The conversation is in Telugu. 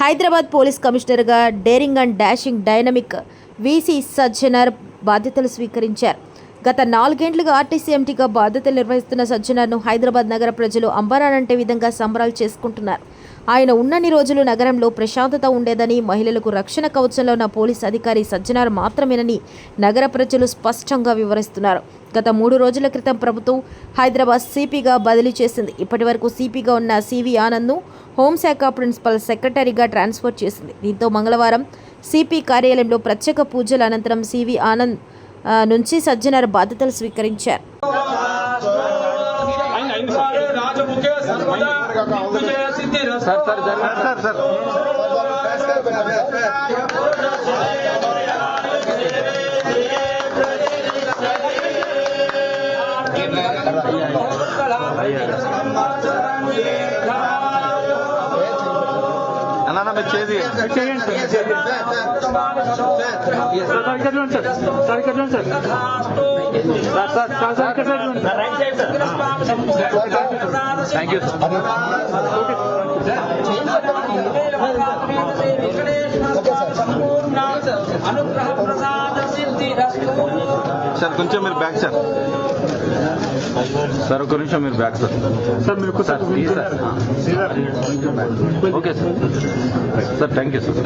హైదరాబాద్ పోలీస్ కమిషనర్గా daring and dashing dynamic VC Sajjanar బాధ్యతలు స్వీకరించారు. గత 4 ఏళ్లుగా ఆర్టీసీ ఎంటీగా బాధ్యతలు నిర్వహిస్తున్న సజ్జనర్ను హైదరాబాద్ నగర ప్రజలు అంబరానంటే విధంగా సంబరాలు చేసుకుంటున్నారు. ఆయన ఉన్నన్ని రోజులు నగరంలో ప్రశాంతత ఉండేదని, మహిళలకు రక్షణ కవచంలో ఉన్న పోలీస్ అధికారి సజ్జనర్ మాత్రమేనని నగర ప్రజలు స్పష్టంగా వివరిస్తున్నారు. గత 3 రోజుల క్రితం ప్రభుత్వం హైదరాబాద్ సిపిగా బదిలీ చేసింది. ఇప్పటి వరకు సిపిగా ఉన్న సివి ఆనంద్ను హోంశాఖ ప్రిన్సిపల్ సెక్రటరీగా ట్రాన్స్ఫర్ చేసింది. దీంతో మంగళవారం సిపి కార్యాలయంలో ప్రత్యేక పూజల అనంతరం సివి ఆనంద్ నుంచి సజ్జనర్ బాధ్యతలు స్వీకరించారు. సార్ కొంచెం మీరు బ్యాక్ సార్ సార్ ఒక నిమిషం మీరు బ్యాక్ సార్ సార్ మీరు okay sir sir thank you sir.